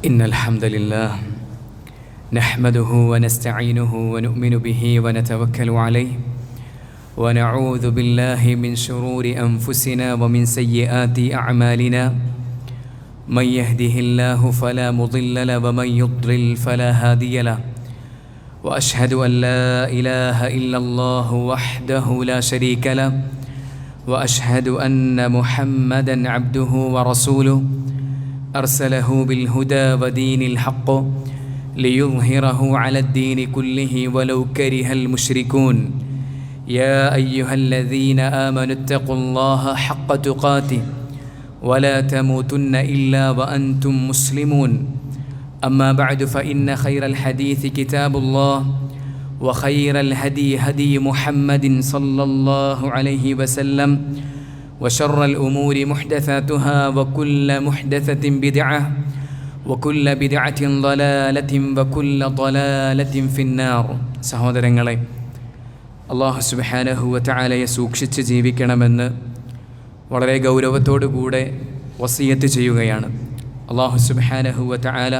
إن الحمد لله نحمده ونستعينه ونؤمن به ونتوكل عليه ونعوذ بالله من شرور أنفسنا ومن سيئات أعمالنا من يهده الله فلا مضل له ومن يضلل فلا هادي له وأشهد أن لا إله إلا الله وحده لا شريك له وأشهد أن محمدًا عبده ورسوله أرسله بالهدى ودين الحق ليظهره على الدين كله ولو كره المشركون يا أيها الذين آمنوا اتقوا الله حق تقاته ولا تموتن إلا وأنتم مسلمون أما بعد فإن خير الحديث كتاب الله وخير الهدي هدي محمد صلى الله عليه وسلم وشر الأمور محدثاتها وكل محدثة بدعة وكل بدعة ضلالة وكل ضلالة في النار. സഹോദരങ്ങളെ, അല്ലാഹു സുബ്ഹാനഹു വ തആലയെ സൂക്ഷിച്ച് ജീവിക്കണമെന്ന് വളരെ ഗൗരവത്തോടു കൂടെ വസിയത്ത് ചെയ്യുകയാണ്. അല്ലാഹു സുബ്ഹാനഹു വ തആല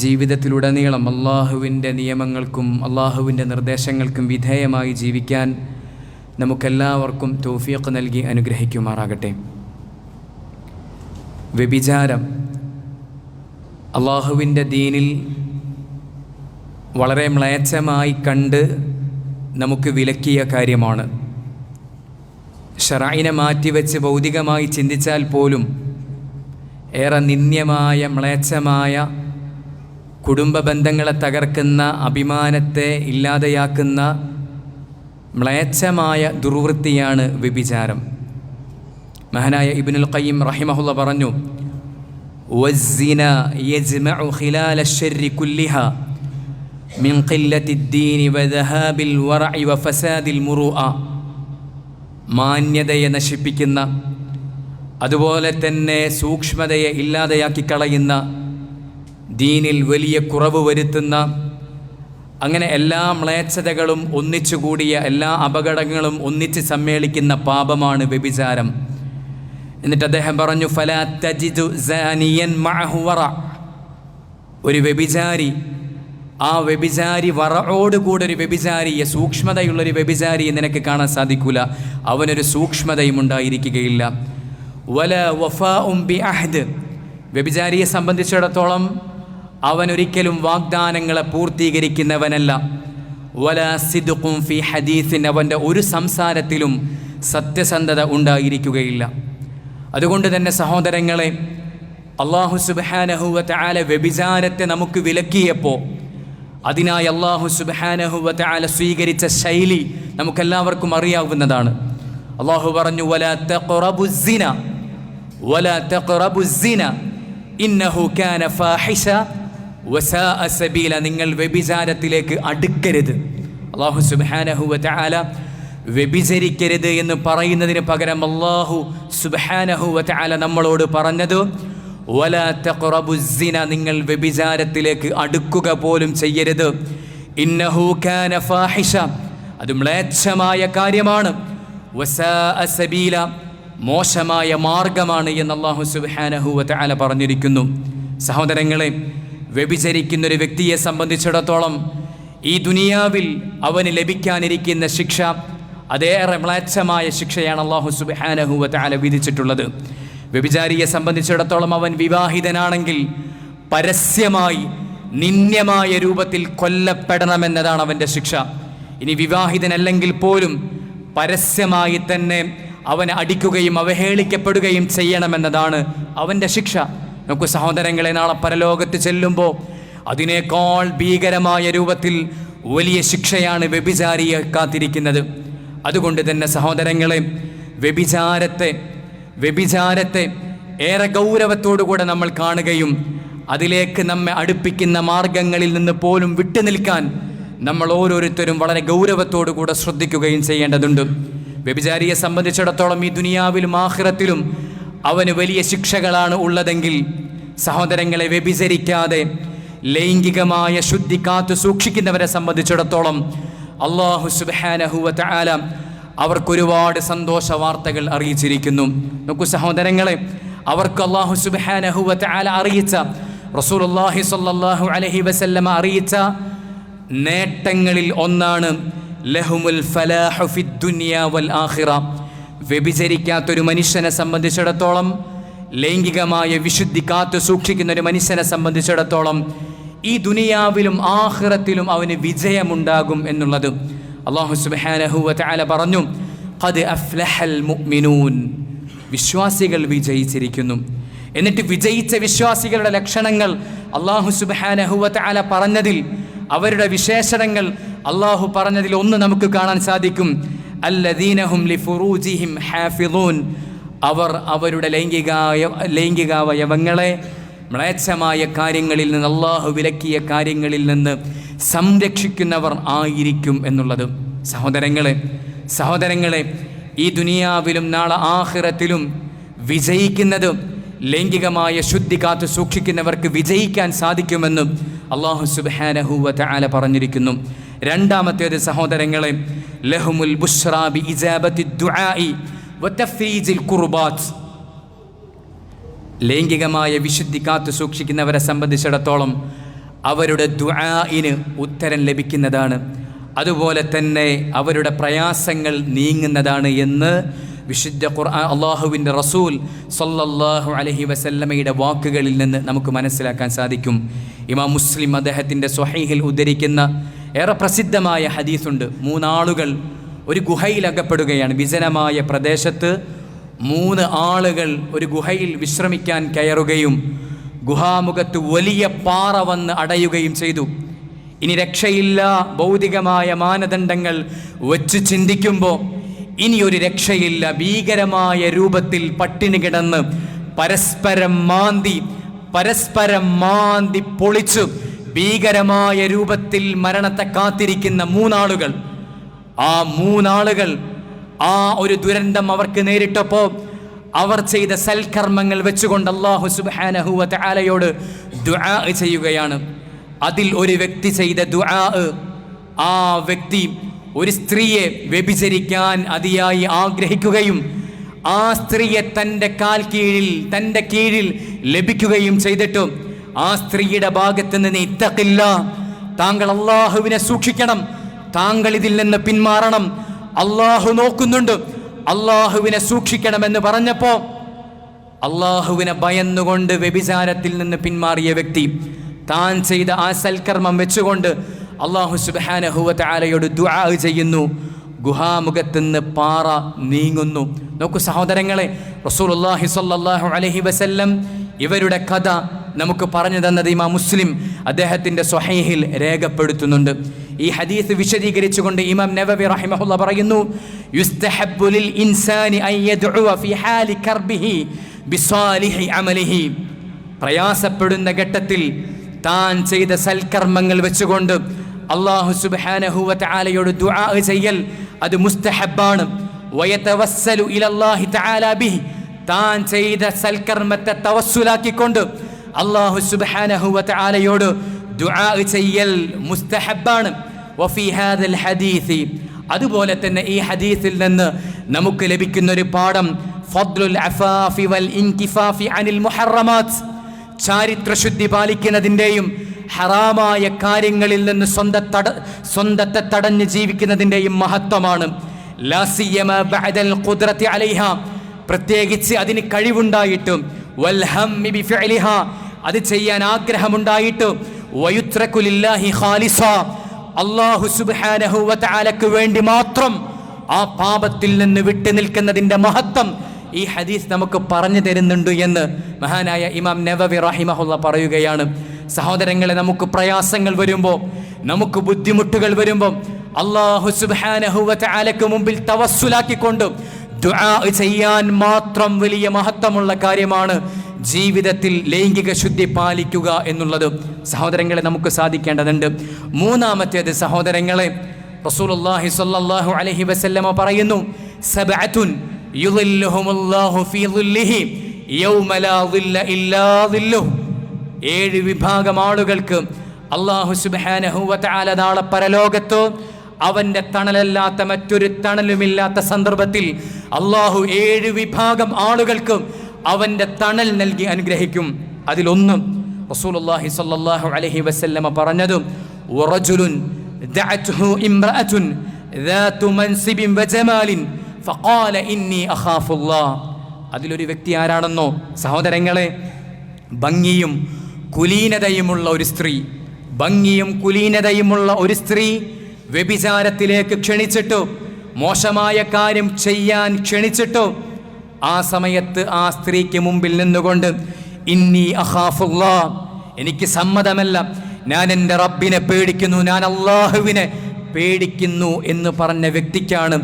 ജീവിതത്തിലുടനീളം അല്ലാഹുവിൻ്റെ നിയമങ്ങൾക്കും അല്ലാഹുവിൻ്റെ നിർദ്ദേശങ്ങൾക്കും വിധേയമായി ജീവിക്കാൻ നമുക്കെല്ലാവർക്കും തൗഫീഖ് നൽകി അനുഗ്രഹിക്കുമാറാകട്ടെ. വ്യഭിചാരം അല്ലാഹുവിൻ്റെ ദീനിൽ വളരെ മ്ലേച്ഛമായി കണ്ട് നമുക്ക് വിലക്കിയ കാര്യമാണ്. ശറഈനെ മാറ്റിവെച്ച് ഭൗതികമായി ചിന്തിച്ചാൽ പോലും ഏറെ നിന്ദ്യമായ മ്ലേച്ഛമായ കുടുംബ ബന്ധങ്ങളെ തകർക്കുന്ന, അഭിമാനത്തെ ഇല്ലാതെയാക്കുന്ന മ്ലേച്ഛമായ ദുർവൃത്തിയാണ് വ്യഭിചാരം. മഹാനായ ഇബ്നുൽ ഖയ്യിം റഹിമഹുള്ള പറഞ്ഞു, വസ്സിന യജ്മഉ ഖിലാല അശ്ശർരി കുല്ലിഹാ മിൻ ഖില്ലത്തി അദ്ദീനി വദഹാബിൽ വറഇ വഫസാദിൽ മുറൂഅ. മാന്യതയെ നശിപ്പിക്കുന്ന, അതുപോലെ തന്നെ സൂക്ഷ്മതയെ ഇല്ലാതെയാക്കി കളയുന്ന, ദീനിൽ വലിയ കുറവ് വരുത്തുന്ന, അങ്ങനെ എല്ലാ മ്ലേച്ഛതകളും ഒന്നിച്ചുകൂടിയ, എല്ലാ അപകടങ്ങളും ഒന്നിച്ച് സമ്മേളിക്കുന്ന പാപമാണ് വ്യഭിചാരം. എന്നിട്ട് അദ്ദേഹം പറഞ്ഞു, ഫലാ തജിദു സാനിയൻ മഅഹു വറ. ഒരു വ്യഭിചാരി, ആ വ്യഭിചാരി വറയോടുകൂടെ ഒരു വ്യഭിചാരിയെ, സൂക്ഷ്മതയുള്ളൊരു വ്യഭിചാരിയെ നിനക്ക് കാണാൻ സാധിക്കൂല. അവനൊരു സൂക്ഷ്മതയും ഉണ്ടായിരിക്കുകയില്ല. വല വഫാഉം ബി അഹ്ദ്. വ്യഭിചാരിയെ സംബന്ധിച്ചിടത്തോളം അവനൊരിക്കലും വാഗ്ദാനങ്ങളെ പൂർത്തീകരിക്കുന്നവനല്ല. വല സിദ്ഖും ഫി ഹദീസിൻ. അവൻ്റെ ഒരു സംസാരത്തിലും സത്യസന്ധത ഉണ്ടായിരിക്കുകയില്ല. അതുകൊണ്ട് തന്നെ സഹോദരങ്ങളെ, അല്ലാഹു സുബ്ഹാനഹു വ തആല വ്യഭിചാരത്തെ നമുക്ക് വിലക്കിയപ്പോൾ അതിനായി അല്ലാഹു സുബ്ഹാനഹു വ തആല സ്വീകരിച്ച ശൈലി നമുക്കെല്ലാവർക്കും അറിയാവുന്നതാണ്. അല്ലാഹു പറഞ്ഞു, വലാ തഖറബുസ്സിന വലാ തഖറബുസ്സിന ഇന്നഹു കാന ഫാഹിഷ വസാഅ സബീല. നിങ്ങൾ വ്യഭിചാരത്തിലേക്ക് അടുക്കരുത്. അല്ലാഹു സുബ്ഹാനഹു വ തആല വ്യഭിചരിക്കരുത് എന്ന് പറയുന്നതിന് പകരം അല്ലാഹു സുബ്ഹാനഹു വ തആല നമ്മളോട് പറഞ്ഞത്, വലാ തഖറബുസ്സിന, നിങ്ങൾ വ്യഭിചാരത്തിലേക്ക് അടുക്കുക പോലും ചെയ്യരുത്. ഇന്നഹു കാന ഫാഹിഷ, അത് മ്ലേച്ഛമായ കാര്യമാണ്. വസാഅ സബീല, മോശമായ മാർഗമാണ് എന്ന് അല്ലാഹു സുബ്ഹാനഹു വ തആല പറഞ്ഞിരിക്കുന്നു. സഹോദരങ്ങളെ, വ്യഭിചരിക്കുന്നൊരു വ്യക്തിയെ സംബന്ധിച്ചിടത്തോളം ഈ ദുനിയാവിൽ അവന് ലഭിക്കാനിരിക്കുന്ന ശിക്ഷ അതേറെ മ്ലേച്ഛമായ ശിക്ഷയാണ് അല്ലാഹു സുബ്ഹാനഹു വ തആല വിധിച്ചിട്ടുള്ളത്. വ്യഭിചാരിയെ സംബന്ധിച്ചിടത്തോളം അവൻ വിവാഹിതനാണെങ്കിൽ പരസ്യമായി നിന്ദ്യമായ രൂപത്തിൽ കൊല്ലപ്പെടണമെന്നതാണ് അവൻ്റെ ശിക്ഷ. ഇനി വിവാഹിതനല്ലെങ്കിൽ പോലും പരസ്യമായി തന്നെ അവനെ അടിക്കുകയും അവഹേളിക്കപ്പെടുകയും ചെയ്യണമെന്നതാണ് അവൻ്റെ ശിക്ഷ. നമുക്ക് സഹോദരങ്ങളെ, നാളെ പരലോകത്ത് ചെല്ലുമ്പോൾ അതിനേക്കാൾ ഭീകരമായ രൂപത്തിൽ വലിയ ശിക്ഷയാണ് വ്യഭിചാരിയെ കാത്തിരിക്കുന്നത്. അതുകൊണ്ട് തന്നെ സഹോദരങ്ങളെ, വ്യഭിചാരത്തെ ഏറെ ഗൗരവത്തോടുകൂടെ നമ്മൾ കാണുകയും അതിലേക്ക് നമ്മെ അടുപ്പിക്കുന്ന മാർഗങ്ങളിൽ നിന്ന് പോലും വിട്ടുനിൽക്കാൻ നമ്മൾ ഓരോരുത്തരും വളരെ ഗൗരവത്തോടുകൂടെ ശ്രദ്ധിക്കുകയും ചെയ്യേണ്ടതുണ്ട്. വ്യഭിചാരിയെ സംബന്ധിച്ചിടത്തോളം ഈ ദുനിയാവിലും ആഖിറത്തിലും അവന് വലിയ ശിക്ഷകളാണ് ഉള്ളതെങ്കിൽ സഹോദരങ്ങളെ, വ്യഭിചരിക്കാതെ ലൈംഗികമായ ശുദ്ധി കാത്തു സൂക്ഷിക്കുന്നവരെ സംബന്ധിച്ചിടത്തോളം അല്ലാഹു സുബ്ഹാനഹു വ തആല അവർക്കൊരുപാട് സന്തോഷ വാർത്തകൾ അറിയിച്ചിരിക്കുന്നു. നോക്കൂ സഹോദരങ്ങളെ, അവർക്ക് അല്ലാഹു സുബ്ഹാനഹു വ തആല അറിയിച്ച റസൂലുള്ളാഹി സ്വല്ലല്ലാഹു അലൈഹി വസല്ലമ അറിയിച്ച നേട്ടങ്ങളിൽ ഒന്നാണ് ലഹുമുൽ ഫലാഹു ഫിദ് ദുനിയ വൽ ആഖിറ. വ്യഭിചരിക്കാത്തൊരു മനുഷ്യനെ സംബന്ധിച്ചിടത്തോളം, ലൈംഗികമായ വിശുദ്ധി കാത്തു സൂക്ഷിക്കുന്ന ഒരു മനുഷ്യനെ സംബന്ധിച്ചിടത്തോളം ഈ ദുനിയാവിലും ആഖിറത്തിലും അവന് വിജയമുണ്ടാകും എന്നുള്ളത് അല്ലാഹു സുബ്ഹാനഹു വ തആല പറഞ്ഞു. ഖദ് അഫ്ലഹൽ മുഅ്മിനൂൻ, വിശ്വാസികൾ വിജയിച്ചിരിക്കുന്നു. എന്നിട്ട് വിജയിച്ച വിശ്വാസികളുടെ ലക്ഷണങ്ങൾ അല്ലാഹു സുബ്ഹാനഹു വ തആല പറഞ്ഞതിൽ, അവരുടെ വിശേഷണങ്ങൾ അല്ലാഹു പറഞ്ഞതിൽ ഒന്ന് നമുക്ക് കാണാൻ സാധിക്കും. അല്ലദീനഹും ലിഫുറൂജിഹിം ഹാഫിളൂൻ, അവർ അവരുടെ ലൈംഗികാവയവങ്ങളെ മ്ലേച്ഛമായ കാര്യങ്ങളിൽ നിന്ന്, അല്ലാഹു വിലക്കിയ കാര്യങ്ങളിൽ നിന്ന് സംരക്ഷിക്കുന്നവർ ആയിരിക്കും എന്നുള്ളത്. സഹോദരങ്ങളെ ഈ ദുനിയാവിലും നാളെ ആഖിറത്തിലും വിജയിക്കുന്നത്, ലൈംഗികമായ ശുദ്ധി കാത്തു സൂക്ഷിക്കുന്നവർക്ക് വിജയിക്കാൻ സാധിക്കുമെന്ന് അല്ലാഹു സുബ്ഹാനഹു വ തആല പറഞ്ഞിരിക്കുന്നു. രണ്ടാമത്തേത് സഹോദരങ്ങളെ, ലഹുമുൽ ബുശ്റാ ബി ഇജാബത്തി ദുആഇ വ തഫ്രീജിൽ ഖുർബാത്ത്. ലൈംഗികമായ വിശുദ്ധി കാത്തു സൂക്ഷിക്കുന്നവരെ സംബന്ധിച്ചിടത്തോളം അവരുടെ ദുആഇന് ഉത്തരം ലഭിക്കുന്നതാണ്, അതുപോലെ തന്നെ അവരുടെ പ്രയാസങ്ങൾ നീങ്ങുന്നതാണ് എന്ന് വിശുദ്ധ ഖുർആൻ അല്ലാഹുവിൻ്റെ റസൂൽ സ്വല്ലല്ലാഹു അലൈഹി വസല്ലമയുടെ വാക്കുകളിൽ നിന്ന് നമുക്ക് മനസ്സിലാക്കാൻ സാധിക്കും. ഇമാം മുസ്ലിം അദ്ദേഹത്തിൻ്റെ സ്വഹീഹിൽ ഉദ്ധരിക്കുന്ന ഏറെ പ്രസിദ്ധമായ ഹദീസുണ്ട്. 3 ആളുകൾ ഒരു ഗുഹയിൽ അകപ്പെടുകയാണ്. വിജനമായ പ്രദേശത്ത് 3 ആളുകൾ ഒരു ഗുഹയിൽ വിശ്രമിക്കാൻ കയറുകയും ഗുഹാമുഖത്ത് വലിയ പാറ വന്ന് അടയുകയും ചെയ്തു. ഇനി രക്ഷയില്ല, ഭൗതികമായ മാനദണ്ഡങ്ങൾ വച്ച് ചിന്തിക്കുമ്പോൾ ഇനിയൊരു രക്ഷയില്ല. ഭീകരമായ രൂപത്തിൽ പട്ടിണി കിടന്ന് പരസ്പരം മാന്തി പൊളിച്ചു ഭീകരമായ രൂപത്തിൽ മരണത്തെ കാത്തിരിക്കുന്ന 3 ആളുകൾ. ആ 3 ആളുകൾ ആ ഒരു ദുരന്തം അവർക്ക് നേരിട്ടപ്പോൾ അവർ ചെയ്ത സൽക്കർമ്മങ്ങൾ വെച്ചുകൊണ്ട് അല്ലാഹു സുബ്ഹാനഹു വ തആലയോട് ദുആ ചെയ്യുകയാണ്. അതിൽ ഒരു വ്യക്തി ചെയ്ത ദുആ, ആ വ്യക്തി ഒരു സ്ത്രീയെ വ്യഭിചരിക്കാൻ അതിയായി ആഗ്രഹിക്കുകയും ആ സ്ത്രീയെ തൻ്റെ കീഴിൽ ലഭിക്കുകയും ചെയ്തിട്ടും ആ സ്ത്രീയുടെ ഭാഗത്ത് നിന്ന് ഇത്തഖില്ല, താങ്കൾ അല്ലാഹുവിനെ സൂക്ഷിക്കണം, താങ്കൾ ഇതിൽ നിന്ന് പിന്മാറണം, അല്ലാഹു നോക്കുന്നുണ്ട്, അല്ലാഹുവിനെ സൂക്ഷിക്കണമെന്ന് പറഞ്ഞപ്പോൾ അല്ലാഹുവിനെ ഭയന്നുകൊണ്ട് വ്യഭിചാരത്തിൽ നിന്ന് പിന്മാറിയ വ്യക്തി താൻ ചെയ്ത ആ സൽക്കർമ്മം വെച്ചുകൊണ്ട് അല്ലാഹു സുബ്ഹാനഹു വ തആലയോട് ദുആ ചെയ്യുന്നു. ഗുഹാമുഖത്ത് നിന്ന് പാറ നീങ്ങുന്നു. നോക്കൂ സഹോദരങ്ങളെ, റസൂലുള്ളാഹി സ്വല്ലല്ലാഹു അലൈഹി വസല്ലം ഇവരുടെ കഥ നമുക്ക് പറഞ്ഞു തന്നത് ഇമാം മുസ്ലിം അദ്ദേഹത്തിൻ്റെ സ്വഹീഹിൽ രേഖപ്പെടുത്തുന്നുണ്ട്. ഈ ഹദീസ് വിശദീകരിച്ചുകൊണ്ട് ഇമാം നവവി റഹിമഹുല്ലാഹ് പറയുന്നു, യുസ്തഹബ്ബു ലിൽ ഇൻസാനി അൻ യദ്ഉവ ഫീ ഹാലി കർബിഹി ബിസാലിഹി അമലിഹി. പ്രയാസപ്പെടുന്ന ഘട്ടത്തിൽ താൻ ചെയ്ത സൽക്കർമ്മങ്ങൾ വെച്ചുകൊണ്ട് അല്ലാഹു സുബ്ഹാനഹു വ തആലയോട് ദുആ ചെയ്യൽ അത് മുസ്തഹബ്ബാണ്. വയതവസ്സലു ഇലല്ലാഹി തആല ബിഹി, താൻ ചെയ്ത സൽക്കർമ്മത്തെ തവസ്സുലാക്കിക്കൊണ്ട് അല്ലാഹു സുബ്ഹാനഹു വ തആലയോട് ദുആ ചെയ്യൽ മുസ്തഹബ്ബാണ്. വഫീ ഹാദൽ ഹദീസ്, അതുപോലെ തന്നെ ഈ ഹദീസിൽ നിന്ന് നമുക്ക് ലഭിക്കുന്ന ഒരു പാഠം, ഫദ്ലുൽ അഫാഫി വൽ ഇൻകിഫാഫി അനിൽ മുഹറമാത്ത്, ചാരിത്രശുദ്ധി പാലിക്കുന്നതിൻ്റെയും ഹറാമായ കാര്യങ്ങളിൽ നിന്ന് സ്വന്തത്തെ തടഞ്ഞ് ജീവിക്കുന്നതിൻ്റെയും മഹത്വമാണ്. ലാ സിയമ ബഅദൽ ഖുദ്റതി അലൈഹ, പ്രത്യേകിച്ച് അതിന് കഴിവുണ്ടായിട്ടും, വൽ ഹമ്മി ബിഫിഅലിഹ, അത് ചെയ്യാൻ ആഗ്രഹമുണ്ടായിട്ട്, വയുത്രകു ലില്ലാഹി ഖാലിസ, അല്ലാഹു സുബ്ഹാനഹു വ തആലക്ക് വേണ്ടി മാത്രം ആ പാപത്തിൽ നിന്ന് വിട്ടു നിൽക്കുന്നതിൻ്റെ മഹത്വം ഈ ഹദീസ് നമുക്ക് പറഞ്ഞു തരുന്നുണ്ട് എന്ന് മഹാനായ ഇമാം നവവി റഹിമഹുല്ലാഹ് പറയുകയാണ്. സഹോദരങ്ങളെ, നമുക്ക് പ്രയാസങ്ങൾ വരുമ്പോൾ, നമുക്ക് ബുദ്ധിമുട്ടുകൾ വരുമ്പോൾ അല്ലാഹു സുബ്ഹാനഹു വ തആലക്ക് മുമ്പിൽ തവസ്സുലാക്കിക്കൊണ്ട് ദുആ ചെയ്യാൻ മാത്രം വലിയ മഹത്വമുള്ള കാര്യമാണ് ജീവിതത്തിൽ ലൈംഗിക ശുദ്ധി പാലിക്കുക എന്നുള്ളത്. സഹോദരങ്ങളെ, നമുക്ക് സാധിക്കേണ്ടതുണ്ട്. മൂന്നാമത്തേത് സഹോദരങ്ങളെ, റസൂലുള്ളാഹി സ്വല്ലല്ലാഹു അലൈഹി വസല്ലമ പറയുന്നു, സബഅത്തുൻ യുളില്ലുഹുമുല്ലാഹു ഫീ ളില്ലിഹി യൗമ ലാ ളില്ല ഇല്ലാ ളില്ലുഹു. 7 വിഭാഗം ആളുകൾക്ക് അല്ലാഹു സുബ്ഹാനഹു വ തആല നാളെ പരലോകത്ത് അവൻ്റെ തണലല്ലാത്ത മറ്റൊരു തണലുമില്ലാത്ത സന്ദർഭത്തിൽ അല്ലാഹു 7 വിഭാഗം ആളുകൾക്ക് അവൻ്റെ തണൽ നൽകി അനുഗ്രഹിക്കും. അതിലൊന്ന് റസൂലുള്ളാഹി സ്വല്ലല്ലാഹു അലൈഹി വസല്ലമ പറഞ്ഞതും വറജുലുൻ ദഅത്ഹു ഇംറഅതുൻ ദാതു മൻസിബിൻ വജമാലിൻ ഫഖാല ഇന്നി അഖാഫുല്ലാഹ്. അതിലൊരു വ്യക്തി ആരാണെന്നോ സഹോദരങ്ങളെ, ഭംഗിയും കുലീനതയുമുള്ള ഒരു സ്ത്രീ, ഭംഗിയും കുലീനതയുമുള്ള ഒരു സ്ത്രീ വ്യഭിചാരത്തിലേക്ക് ക്ഷണിച്ചിട്ടോ മോശമായ കാര്യം ചെയ്യാൻ ക്ഷണിച്ചിട്ടോ ആ സമയത്ത് ആ സ്ത്രീക്ക് മുമ്പിൽ നിന്നുകൊണ്ട് ഇന്നി അഖാഫുല്ലാഹ്, എനിക്ക് സമ്മതമല്ല, ഞാൻ എൻ്റെ റബ്ബിനെ പേടിക്കുന്നു, ഞാൻ അള്ളാഹുവിനെ പേടിക്കുന്നു എന്ന് പറഞ്ഞ വ്യക്തിക്കാണ്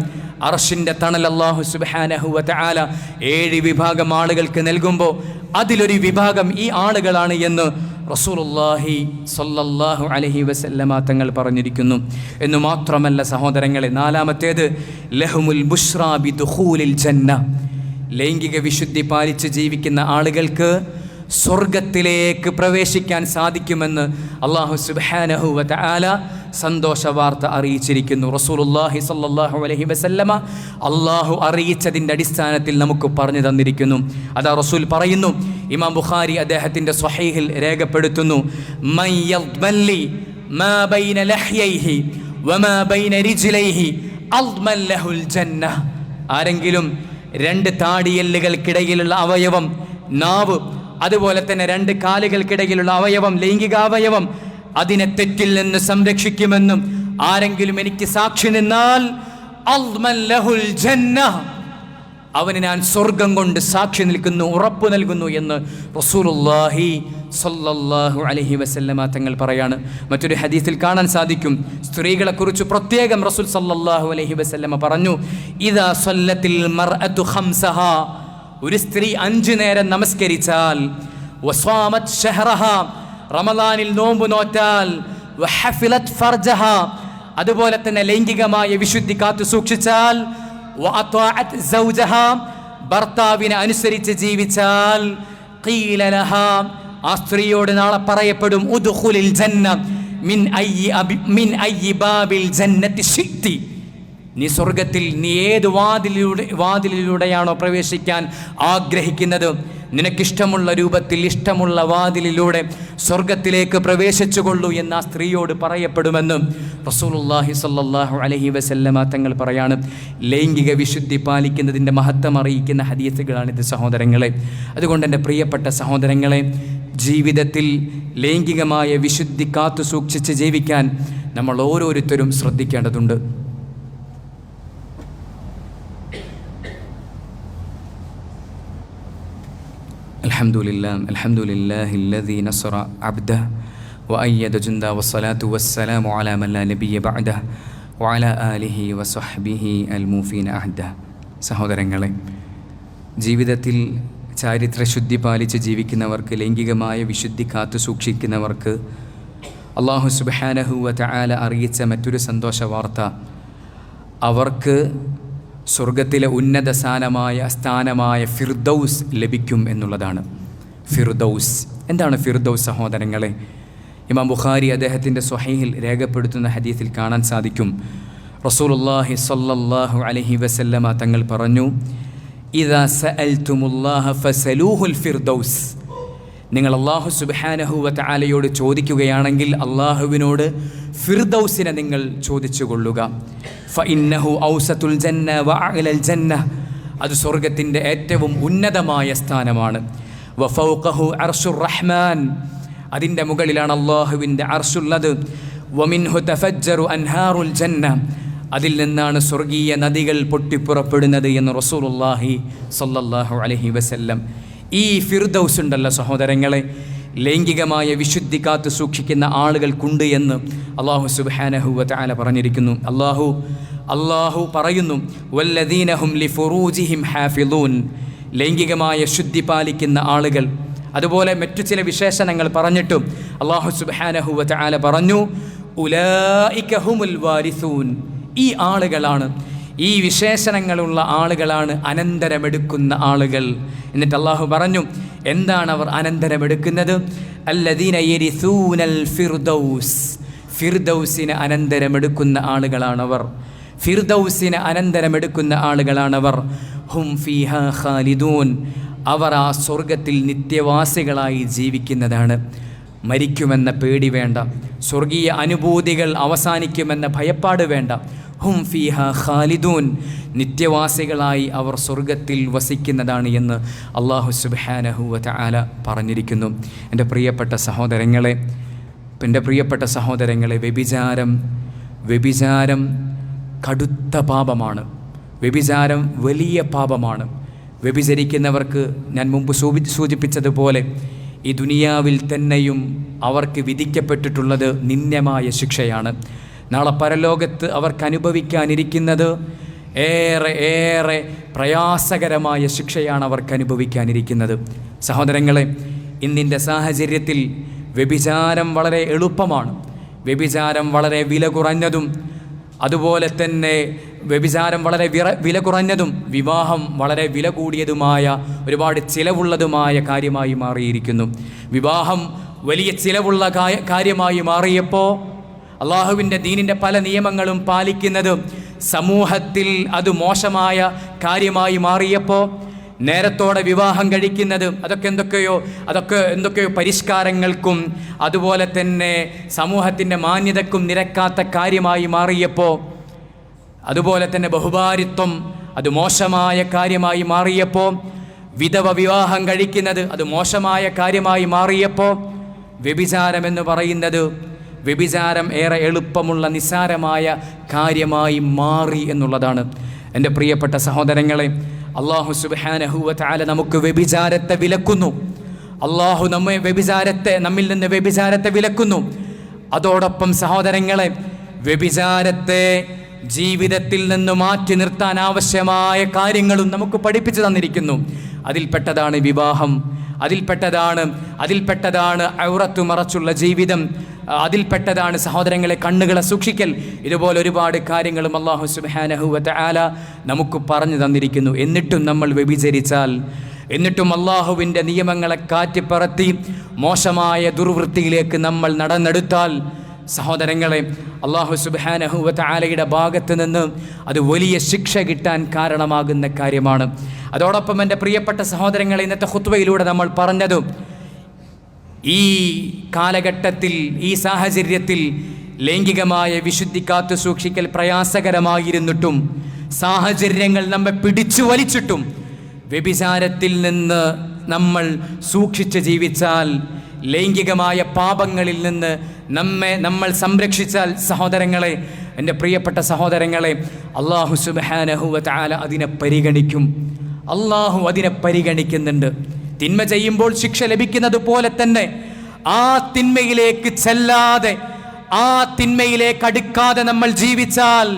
അർശിൻ്റെ തണൽ അല്ലാഹു സുബ്ഹാനഹു വ തആല 7 വിഭാഗം ആളുകൾക്ക് നൽകുമ്പോൾ അതിലൊരു വിഭാഗം ഈ ആളുകളാണ് എന്ന് റസൂലുള്ളാഹി സ്വല്ലല്ലാഹു അലൈഹി വസല്ലമ തങ്ങൾ പറഞ്ഞിരിക്കുന്നു. എന്ന് മാത്രമല്ല സഹോദരങ്ങളെ, 4-മത്തേത് ലഹുമുൽ ബുശ്റാ ബിദുഖൂലിൽ ജന്ന. ലൈംഗിക വിശുദ്ധി പാലിച്ച് ജീവിക്കുന്ന ആളുകൾക്ക് സ്വർഗത്തിലേക്ക് പ്രവേശിക്കാൻ സാധിക്കുമെന്ന് അല്ലാഹു സുബ്ഹാനഹു വ തആല സന്തോഷ വാർത്ത അറിയിച്ചിരിക്കുന്നു. റസൂലുള്ളാഹി സ്വല്ലല്ലാഹു അലൈഹി വസല്ലമ അല്ലാഹു അറിയിച്ചതിൻ്റെ അടിസ്ഥാനത്തിൽ നമുക്ക് പറഞ്ഞു തന്നിരിക്കുന്നു. അതാ റസൂൽ പറയുന്നു, ഇമാം ബുഖാരി അദ്ദേഹത്തിൻ്റെ സ്വഹീഹിൽ രേഖപ്പെടുത്തുന്നു, മൻ യദ്മല്ലി മാ ബൈന ലഹ്യൈഹി വമാ ബൈന റിജ്ലൈഹി അദ്മൻ ലഹുൽ ജന്ന. ആരെങ്കിലും 2 താടിയെല്ലുകൾക്കിടയിലുള്ള അവയവം നാവ്, അതുപോലെ തന്നെ 2 കാലുകൾക്കിടയിലുള്ള അവയവം ലൈംഗികാവയവം, അതിനെ തെറ്റിൽ നിന്ന് സംരക്ഷിക്കുമെന്നും ആരെങ്കിലും എനിക്ക് സാക്ഷി നിന്നാൽ അദ്മൻ ലഹുൽ ജന്ന, അവന് ഞാൻ സ്വർഗം കൊണ്ട് സാക്ഷി നിൽക്കുന്നു, ഉറപ്പ് നൽകുന്നു എന്ന് റസൂലുള്ളാഹി സ്വല്ലല്ലാഹു അലൈഹി വസല്ലമ തങ്ങൾ പറയാണ്. മറ്റൊരു ഹദീസിൽ കാണാൻ സാധിക്കും, സ്ത്രീകളെക്കുറിച്ച് പ്രത്യേകം റസൂൽ സ്വല്ലല്ലാഹു അലൈഹി വസല്ലമ പറഞ്ഞു, ഇദാ സല്ലത്തിൽ മർഅതു ഖംസഹാ, ഒരു സ്ത്രീ 5 നേരം നമസ്കരിച്ചാൽ, വസ്വാമത് ഷഹ്റഹാ, റമളാനിൽ നോമ്പ് നോറ്റാൽ, വഹഫിലത് ഫർജഹാ, അതുപോലെ തന്നെ ലൈംഗികമായ വിശുദ്ധി കാത്തു സൂക്ഷിച്ചാൽ, വഅത്വഅത് സൗജഹാ, ഭർത്താവിനെ അനുസരിച്ച് ജീവിച്ചാൽ, ഖീല ലഹാ, ആ സ്ത്രീയോട് നാളെ പറയപ്പെടും, ഉദ്ഖുലിൽ ജന്ന മിൻ അയ്യി ബാബിൽ ജന്നത്തി ശിഅ്തി, നീ സ്വർഗത്തിൽ നീ ഏത് വാതിലിലൂടെയാണോ പ്രവേശിക്കാൻ ആഗ്രഹിക്കുന്നത്, നിനക്കിഷ്ടമുള്ള രൂപത്തിൽ ഇഷ്ടമുള്ള വാതിലിലൂടെ സ്വർഗത്തിലേക്ക് പ്രവേശിച്ചുകൊള്ളൂ എന്ന് ആ സ്ത്രീയോട് പറയപ്പെടുമെന്ന് റസൂലുള്ളാഹി സ്വല്ലല്ലാഹു അലൈഹി വസല്ലമ തങ്ങൾ പറയാണ്. ലൈംഗിക വിശുദ്ധി പാലിക്കുന്നതിൻ്റെ മഹത്വം അറിയിക്കുന്ന ഹദീസുകളാണിത് സഹോദരങ്ങളെ. അതുകൊണ്ട് എൻ്റെ പ്രിയപ്പെട്ട സഹോദരങ്ങളെ, ജീവിതത്തിൽ ലൈംഗികമായ വിശുദ്ധി കാത്തു സൂക്ഷിച്ച് ജീവിക്കാൻ നമ്മൾ ഓരോരുത്തരും ശ്രദ്ധിക്കേണ്ടതുണ്ട്. അൽഹംദുലില്ലാഹില്ലദീ നസറ അബ്ദഹു വഅയ്യദ ജുൻദഹു വസ്സലാത്തു വസ്സലാമു അലാ മൻ ലാ നബിയ്യ ബഅദഹു വഅലാ ആലിഹി വസഹ്ബിഹി അൽമൂഫീന അഹ്ദഹു. സഹോദരങ്ങളെ, ജീവിതത്തിൽ ചാരിത്രശുദ്ധി പാലിച്ച് ജീവിക്കുന്നവർക്ക്, ലൈംഗികമായ വിശുദ്ധി കാത്തു സൂക്ഷിക്കുന്നവർക്ക് അല്ലാഹു സുബ്ഹാനഹു വ തആല അറിയിച്ച മറ്റൊരു സന്തോഷ വാർത്ത, അവർക്ക് സ്വർഗത്തിലെ ഉന്നത സ്ഥാനമായ ഫിർദൗസ് ലഭിക്കും എന്നുള്ളതാണ്. ഫിർദൗസ് എന്താണ് ഫിർദൗസ് സഹോദരങ്ങളെ? ഇമാം ബുഖാരി അദ്ദേഹത്തിൻ്റെ സ്വഹീഹിൽ രേഖപ്പെടുത്തുന്ന ഹദീസിൽ കാണാൻ സാധിക്കും, റസൂലുള്ളാഹി സ്വല്ലല്ലാഹു അലൈഹി വസല്ലമ തങ്ങൾ പറഞ്ഞു, ഇദാ സഅൽതുമുല്ലാഹ ഫസലൂഹുൽ ഫിർദൗസ്, നിങ്ങൾ അല്ലാഹു സുബ്ഹാനഹു വ തആലയോട് ചോദിക്കുകയാണെങ്കിൽ അല്ലാഹുവിനോട് ഫിർദൗസിനെ നിങ്ങൾ ചോദിച്ചു കൊള്ളുക. ഫഇന്നഹു ഔസത്തുൽ ജന്ന വഅഅലൽ ജന്ന, അത് സ്വർഗത്തിൻ്റെ ഏറ്റവും ഉന്നതമായ സ്ഥാനമാണ്. വഫൗഖഹു അർശുർ റഹ്മാൻ, അതിൻ്റെ മുകളിലാണ് അല്ലാഹുവിൻ്റെ അർശുള്ളത്. വമിൻഹു തഫജ്ജറു അൻഹാറുൽ ജന്ന, അതിൽ നിന്നാണ് സ്വർഗീയ നദികൾ പൊട്ടിപ്പുറപ്പെടുന്നത് എന്ന് റസൂലുള്ളാഹി സ്വല്ലല്ലാഹു അലൈഹി വസല്ലം. ഈ ഫിർദൗസ് ഉണ്ടല്ലോ സഹോദരങ്ങളെ, ലൈംഗികമായ വിശുദ്ധി കാത്തു സൂക്ഷിക്കുന്ന ആളുകൾക്കുണ്ട് എന്ന് അല്ലാഹു സുബ്ഹാനഹു വ തആല പറഞ്ഞിരിക്കുന്നു. അല്ലാഹു പറയുന്നു, വല്ലദീന ഹും ലിഫുറൂജിഹിം ഹാഫിളൂൻ, ലൈംഗികമായ ശുദ്ധി പാലിക്കുന്ന ആളുകൾ. അതുപോലെ മറ്റു ചില വിശേഷണങ്ങൾ പറഞ്ഞിട്ടും അല്ലാഹു സുബ്ഹാനഹു വ തആല പറഞ്ഞു, ഉലൈക ഹുമുൽ വാരിസൂൻ, ഈ ആളുകളാണ്, ഈ വിശേഷണങ്ങളുള്ള ആളുകളാണ് അനന്തരമെടുക്കുന്ന ആളുകൾ. എന്നിട്ട് അല്ലാഹു പറഞ്ഞു, എന്താണ് അവർ അനന്തരമെടുക്കുന്നത്? അല്ലദീന യരിസൂനൽ ഫിർദൗസ്, ഫിർദൗസിനെ അനന്തരമെടുക്കുന്ന ആളുകളാണവർ. ഫിർദൗസിനെ അനന്തരമെടുക്കുന്ന ആളുകളാണവർ. ഹും ഫീഹാ ഖാലിദൂൻ, അവർ ആ സ്വർഗത്തിൽ നിത്യവാസികളായി ജീവിക്കുന്നതാണ്. മരിക്കുമെന്ന പേടി വേണ്ട, സ്വർഗീയ അനുഭൂതികൾ അവസാനിക്കുമെന്ന ഭയപ്പാട് വേണ്ട. ഹും ഫീഹ ഖാലിദൂൻ, നിത്യവാസികളായി അവർ സ്വർഗത്തിൽ വസിക്കുന്നതാണ് എന്ന് അല്ലാഹു സുബ്ഹാനഹു വ തആല പറഞ്ഞിരിക്കുന്നു. എൻ്റെ പ്രിയപ്പെട്ട സഹോദരങ്ങളെ, വ്യഭിചാരം കടുത്ത പാപമാണ്. വ്യഭിചാരം വലിയ പാപമാണ്. വ്യഭിചരിക്കുന്നവർക്ക് ഞാൻ മുമ്പ് സൂചിപ്പിച്ചതുപോലെ ഈ ദുനിയാവിൽ തന്നെയും അവർക്ക് വിധിക്കപ്പെട്ടിട്ടുള്ളത് നിന്ദ്യമായ ശിക്ഷയാണ്. നാളെ പരലോകത്ത് അവർക്ക് അനുഭവിക്കാനിരിക്കുന്നത് ഏറെ പ്രയാസകരമായ ശിക്ഷയാണ് അവർക്ക് അനുഭവിക്കാനിരിക്കുന്നത്. സഹോദരങ്ങളെ, ഇന്നിൻ്റെ സാഹചര്യത്തിൽ വ്യഭിചാരം വളരെ എളുപ്പമാണ്. വ്യഭിചാരം വളരെ വില കുറഞ്ഞതും, അതുപോലെ തന്നെ വ്യഭിചാരം വളരെ വില കുറഞ്ഞതും വിവാഹം വളരെ വില കൂടിയതുമായ ഒരുപാട് ചിലവുള്ളതുമായ കാര്യമായി മാറിയിരിക്കുന്നു. വിവാഹം വലിയ ചിലവുള്ള കാര്യമായി മാറിയപ്പോൾ അള്ളാഹുവിൻ്റെ ദീനിൻ്റെ പല നിയമങ്ങളും പാലിക്കുന്നത് സമൂഹത്തിൽ അത് മോശമായ കാര്യമായി മാറിയപ്പോൾ നേരത്തോടെ വിവാഹം കഴിക്കുന്നത് അതൊക്കെ എന്തൊക്കെയോ പരിഷ്കാരങ്ങൾക്കും അതുപോലെ തന്നെ സമൂഹത്തിൻ്റെ മാന്യതക്കും നിരക്കാത്ത കാര്യമായി മാറിയപ്പോൾ, അതുപോലെ തന്നെ ബഹുഭാരിത്വം അത് മോശമായ കാര്യമായി മാറിയപ്പോൾ, വിധവ വിവാഹം കഴിക്കുന്നത് അത് മോശമായ കാര്യമായി മാറിയപ്പോൾ, വ്യഭിചാരമെന്ന് പറയുന്നത് വ്യഭിചാരം ഏറെ എളുപ്പമുള്ള നിസ്സാരമായ കാര്യമായി മാറി എന്നുള്ളതാണ്. എൻ്റെ പ്രിയപ്പെട്ട സഹോദരങ്ങളെ, അല്ലാഹു സുബ്ഹാനഹു വ തആല നമുക്ക് വ്യഭിചാരത്തെ വിലക്കുന്നു. അല്ലാഹു നമ്മിൽ നിന്ന് വ്യഭിചാരത്തെ വിലക്കുന്നു. അതോടൊപ്പം സഹോദരങ്ങളെ, വ്യഭിചാരത്തെ ജീവിതത്തിൽ നിന്ന് മാറ്റി നിർത്താൻ ആവശ്യമായ കാര്യങ്ങളും നമുക്ക് പഠിപ്പിച്ചു തന്നിരിക്കുന്നു. അതിൽപ്പെട്ടതാണ് വിവാഹം, അതിൽപ്പെട്ടതാണ് ഔറത്ത് മറച്ചുള്ള ജീവിതം, അതിൽപ്പെട്ടതാണ് സഹോദരങ്ങളെ കണ്ണുകളെ സൂക്ഷിക്കൽ. ഇതുപോലെ ഒരുപാട് കാര്യങ്ങളും അല്ലാഹു സുബ്ഹാനഹു വ തആല നമുക്ക് പറഞ്ഞു തന്നിരിക്കുന്നു. എന്നിട്ടും നമ്മൾ വ്യഭിചരിച്ചാൽ, എന്നിട്ടും അല്ലാഹുവിൻ്റെ നിയമങ്ങളെ കാറ്റിപ്പറത്തി മോശമായ ദുർവൃത്തിയിലേക്ക് നമ്മൾ നടന്നെടുത്താൽ, സഹോദരങ്ങളെ, അല്ലാഹു സുബ്ഹാനഹു വ തആലയുടെ ഭാഗത്ത് നിന്ന് അത് വലിയ ശിക്ഷ കിട്ടാൻ കാരണമാകുന്ന കാര്യമാണ്. അതോടൊപ്പം എൻ്റെ പ്രിയപ്പെട്ട സഹോദരങ്ങളെ, ഇന്നത്തെ ഖുത്ബയിലൂടെ നമ്മൾ പറഞ്ഞത്, ഈ കാലഘട്ടത്തിൽ, ഈ സാഹചര്യത്തിൽ ലൈംഗികമായ വിശുദ്ധി കാത്തു സൂക്ഷിക്കൽ പ്രയാസകരമായിരുന്നിട്ടും, സാഹചര്യങ്ങൾ നമ്മെ പിടിച്ചു വലിച്ചിട്ടും വ്യഭിചാരത്തിൽ നിന്ന് നമ്മൾ സൂക്ഷിച്ച് ജീവിച്ചാൽ, ലൈംഗികമായ പാപങ്ങളിൽ നിന്ന് നമ്മൾ സംരക്ഷിച്ചാൽ, സഹോദരങ്ങളെ, എൻ്റെ പ്രിയപ്പെട്ട സഹോദരങ്ങളെ, അല്ലാഹു സുബ്ഹാനഹു വ തആല അതിനെ പരിഗണിക്കും. അല്ലാഹു അതിനെ പരിഗണിക്കുന്നുണ്ട്. തിന്മ ചെയ്യുമ്പോൾ ശിക്ഷ ലഭിക്കുന്നത് പോലെ തന്നെ ആ തിന്മയിലേക്ക് ചെല്ലാതെ, ആ തിന്മയിലേക്ക് അടുക്കാതെ നമ്മൾ ജീവിച്ചാൽ,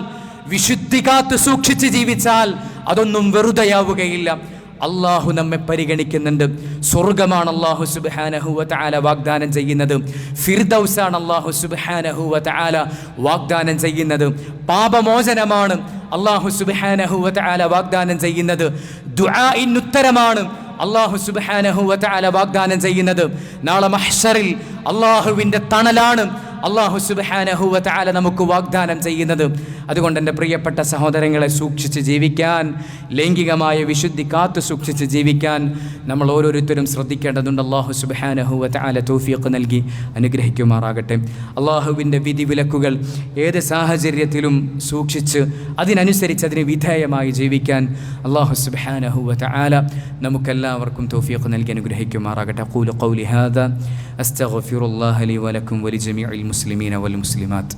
വിശുദ്ധി കാത്തു സൂക്ഷിച്ച് ജീവിച്ചാൽ അതൊന്നും വെറുതെയാവുകയില്ല. അള്ളാഹു നമ്മെ പരിഗണിക്കുന്നുണ്ട്. സ്വർഗമാണ് അല്ലാഹു സുബ്ഹാനഹു വ തആല വാഗ്ദാനം ചെയ്യുന്നത്. ഫിർദൗസാണ് അല്ലാഹു സുബ്ഹാനഹു വ തആല വാഗ്ദാനം ചെയ്യുന്നത്. പാപമോചനമാണ് അല്ലാഹു സുബ്ഹാനഹു വ തആല വാഗ്ദാനം ചെയ്യുന്നത്. ദുആഇന് ഉത്തരമാണ് അല്ലാഹു സുബ്ഹാനഹു വ തആല വാഗ്ദാനം ചെയ്യുന്നത്. നാളെ മഹ്ശറിൽ അല്ലാഹുവിൻ്റെ തണലാണ് അല്ലാഹു സുബ്ഹാനഹു വ തആല നമുക്ക് വാഗ്ദാനം ചെയ്യുന്നത്. അതുകൊണ്ട് എൻ്റെ പ്രിയപ്പെട്ട സഹോദരങ്ങളെ, സൂക്ഷിച്ച് ജീവിക്കാൻ, ലൈംഗികമായ വിശുദ്ധി കാത്തു സൂക്ഷിച്ച് ജീവിക്കാൻ നമ്മൾ ഓരോരുത്തരും ശ്രദ്ധിക്കേണ്ടതുണ്ട്. അല്ലാഹു സുബ്ഹാനഹു വ തആല തൗഫീഖ് നൽകി അനുഗ്രഹിക്കുമാറാകട്ടെ. അല്ലാഹുവിൻ്റെ വിധിവിലക്കുകൾ ഏത് സാഹചര്യത്തിലും സൂക്ഷിച്ച് അതിനനുസരിച്ച് അതിന് വിധേയമായി ജീവിക്കാൻ അല്ലാഹു സുബ്ഹാനഹു വ തആല നമുക്കെല്ലാവർക്കും തൗഫീഖ് നൽകി അനുഗ്രഹിക്കുമാറാകട്ടെ. അഖൂലു ഖൗലി ഹാദാ അസ്തഗ്ഫിറുല്ലാഹ ലി വലക്കും വലിജമീഇൽ മുസ്ലിമീന വൽ മുസ്ലിമാത്ത്.